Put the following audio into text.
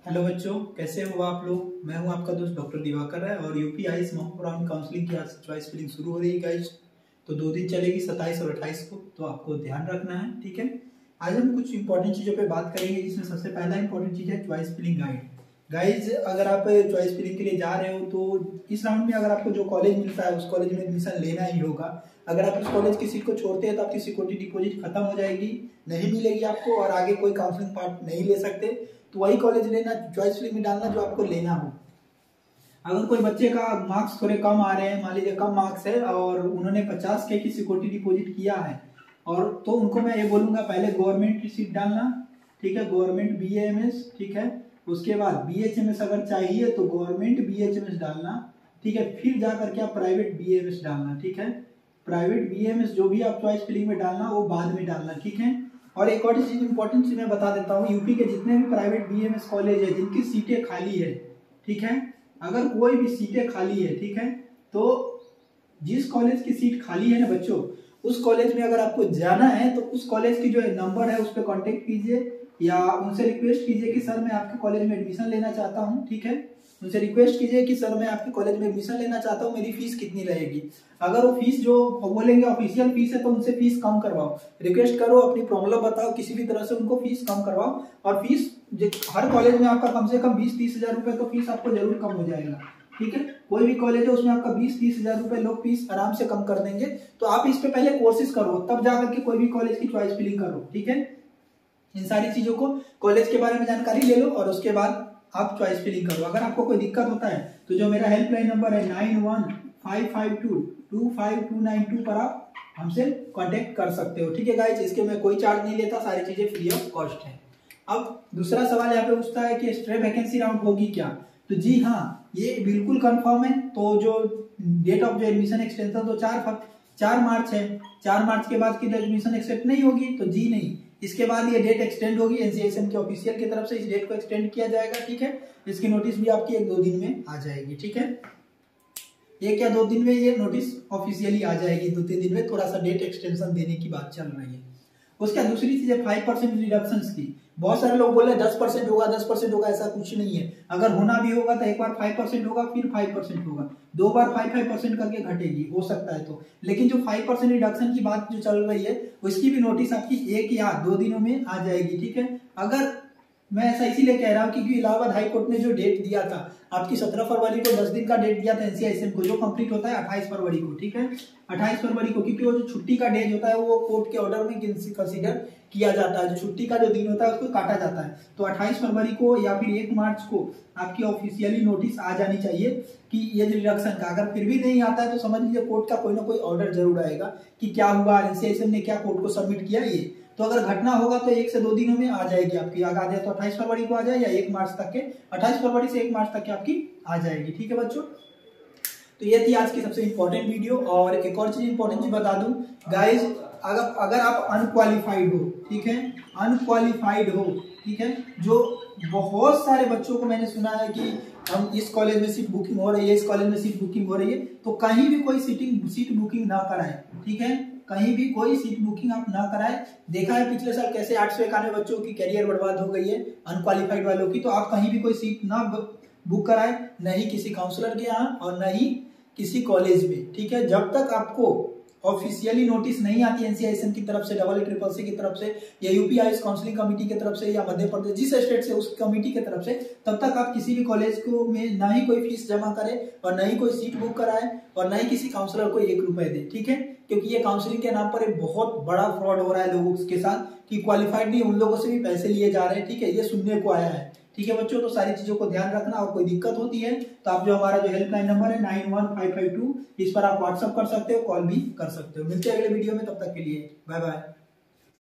Hello बच्चों, कैसे हो आप लोग। मैं हूं आपका दोस्त डॉक्टर दिवाकर राय और यूपीआई महापुराण काउंसलिंग की आज से चॉइस फिलिंग शुरू हो रही है गाइज। तो 2 दिन चलेगी, 27 और 28 को। तो आपको ध्यान रखना है, ठीक है। आज हम कुछ इंपॉर्टेंट चीजों पे बात करेंगे, जिसमें सबसे पहला इंपॉर्टेंट चीज है चॉइस फिलिंग गाइड। गाइज, अगर आप चॉइस फिलिंग के लिए जा रहे हो तो इस राउंड में अगर आपको जो कॉलेज मिलता है उस कॉलेज में एडमिशन लेना ही होगा। अगर आप उस कॉलेज की सीट को छोड़ते हैं तो आपकी सिक्योरिटी डिपॉजिट खत्म हो जाएगी, नहीं मिलेगी आपको और आगे कोई काउंसलिंग पार्ट नहीं ले सकते। तो वही कॉलेज लेना, चॉइस फिलिंग में डालना जो आपको लेना हो। अगर कोई बच्चे का मार्क्स थोड़े कम आ रहे हैं, मान लीजिए कम मार्क्स है और उन्होंने 50K की सिक्योरिटी डिपॉजिट किया है, और तो उनको मैं ये बोलूंगा पहले गवर्नमेंट की सीट डालना, ठीक है, गवर्नमेंट BAMS, ठीक है। उसके बाद BHMS अगर चाहिए तो गवर्नमेंट BHMS डालना, ठीक है। फिर जाकर के आप प्राइवेट BAMS डालना, ठीक है। प्राइवेट BAMS जो भी आप चॉइस फिलिंग में डालना वो बाद में डालना, ठीक है। और एक और चीज इंपॉर्टेंट चीज मैं बता देता हूँ, यूपी के जितने भी प्राइवेट BAMS कॉलेज है जिनकी सीटें खाली है, ठीक है, अगर कोई भी सीटें खाली है, ठीक है, तो जिस कॉलेज की सीट खाली है ना बच्चों, उस कॉलेज में अगर आपको जाना है तो उस कॉलेज की जो नंबर है उस पर कॉन्टेक्ट कीजिए या उनसे रिक्वेस्ट कीजिए कि सर मैं आपके कॉलेज में एडमिशन लेना चाहता हूँ, ठीक है। उनसे रिक्वेस्ट कीजिए कि सर मैं आपके कॉलेज में एडमिशन लेना चाहता हूँ, मेरी फीस कितनी रहेगी। अगर वो फीस जो बोलेंगे ऑफिशियल फीस है तो उनसे फीस कम करवाओ, रिक्वेस्ट करो, अपनी प्रॉब्लम बताओ, किसी भी तरह से उनको फीस कम करवाओ। और फीस हर कॉलेज में आपका कम से कम 20-30 हजार रुपए तो फीस आपको जरूर कम हो जाएगा, ठीक है। कोई भी कॉलेज है उसमें आपका 20-30 हजार रुपए लोग फीस आराम से कम कर देंगे। तो आप इस पे पहले कोशिश करो, तब जाकर के कोई भी कॉलेज की चॉइस फिलिंग करो, ठीक है। इन सारी चीजों को, कॉलेज के बारे में जानकारी ले लो और उसके बाद आप चॉइस फिलिंग करो। अगर आपको कोई दिक्कत होता है तो जो मेरा हेल्पलाइन नंबर है 9155225292 पर आप हमसे कांटेक्ट कर सकते हो, ठीक है गाइज। इसके मैं कोई चार्ज नहीं लेता, सारी चीजें फ्री ऑफ कॉस्ट है। अब दूसरा सवाल यहाँ पे पूछता है कि स्ट्रे वैकेंसी राउंड होगी क्या। तो जी हाँ, ये बिल्कुल कंफर्म है। तो जो डेट ऑफ जो एडमिशन एक्सटेंशन तो 4 मार्च है। 4 मार्च के बाद की एडमिशन एक्सेप्ट नहीं होगी तो जी नहीं, इसके बाद ये डेट एक्सटेंड होगी। NCSM के ऑफिशियल की तरफ से इस डेट को एक्सटेंड किया जाएगा, ठीक है। इसकी नोटिस भी आपकी 1-2 दिन में आ जाएगी, ठीक है। 1 या 2 दिन में ये नोटिस ऑफिशियली आ जाएगी, 2-3 दिन में थोड़ा सा डेट एक्सटेंशन देने की बात चल रही है। उसका दूसरी चीज है 5% रिडक्शन की। बहुत सारे लोग बोले 10% होगा, 10% होगा, ऐसा कुछ नहीं है। अगर होना भी होगा तो एक बार 5% होगा, फिर 5% होगा, 2 बार 5% करके घटेगी, हो सकता है तो। लेकिन जो 5% रिडक्शन की बात जो चल रही है उसकी भी नोटिस आपकी 1 या 2 दिनों में आ जाएगी, ठीक है। अगर मैं ऐसा इसीलिए कह रहा हूँ क्योंकि इलाहाबाद हाईकोर्ट ने जो डेट दिया था आपकी 17 फरवरी को, 10 दिन का डेट दिया था NCSM को, जो कंप्लीट होता है 28 फरवरी को, ठीक है। 28 फरवरी को, क्योंकि वो जो छुट्टी का डेज होता है वो कोर्ट के ऑर्डर में कंसीडर किया जाता है। जो छुट्टी का जो दिन होता है उसको काटा जाता है। तो 28 फरवरी को या फिर 1 मार्च को आपकी ऑफिशियली नोटिस आ जानी चाहिए कि ये रिडक्शन का। अगर फिर भी नहीं आता है तो समझ लीजिए कोर्ट का कोई ना कोई ऑर्डर जरूर आएगा कि क्या हुआ, NCSM ने क्या कोर्ट को सबमिट किया ये। तो अगर घटना होगा तो 1 से 2 दिनों में आ जाएगी आपकी। आ जाए तो 28 फरवरी को आ जाए या 1 मार्च तक के, 28 फरवरी से 1 मार्च तक के आपकी आ जाएगी, ठीक है बच्चों। तो ये थी आज की सबसे इंपॉर्टेंट वीडियो। और एक और चीज इंपॉर्टेंट चीज बता दूं गाइज, अगर आप अनक्वालिफाइड हो, ठीक है, अनक्वालिफाइड हो, ठीक है, जो बहुत सारे बच्चों को मैंने सुना है कि हम इस कॉलेज में सीट बुकिंग हो रही है, इस कॉलेज में सीट बुकिंग हो रही है, तो कहीं भी कोई सीट बुकिंग ना कराए, ठीक है। कहीं भी कोई सीट बुकिंग आप ना कराए। देखा है पिछले साल कैसे 891 बच्चों की कैरियर बर्बाद हो गई है अनक्वालिफाइड वालों की। तो आप कहीं भी कोई सीट ना बुक कराए, नहीं किसी काउंसलर के यहाँ और नहीं किसी कॉलेज में, ठीक है। जब तक आपको ऑफिशियली नोटिस नहीं आती NCSM की तरफ से, CCC की तरफ से या यूपीआई काउंसलिंग कमेटी की तरफ से या मध्य प्रदेश जिस स्टेट से उस कमेटी की तरफ से, तब तक आप किसी भी कॉलेज को में ना ही कोई फीस जमा करे और ना ही कोई सीट बुक कराए और ना ही किसी काउंसलर को 1 रुपए दे, ठीक है। क्योंकि ये काउंसलिंग के नाम पर एक बहुत बड़ा फ्रॉड हो रहा है लोगों के साथ कि क्वालिफाइड नहीं उन लोगों से भी पैसे लिए जा रहे हैं, ठीक है। ये सुनने को आया है, ठीक है बच्चों। तो सारी चीजों को ध्यान रखना। और कोई दिक्कत होती है तो आप जो हमारा जो हेल्पलाइन नंबर है 915552, इस पर आप व्हाट्सअप कर सकते हो, कॉल भी कर सकते हो। मिलते हैं अगले वीडियो में, तब तक के लिए बाय बाय।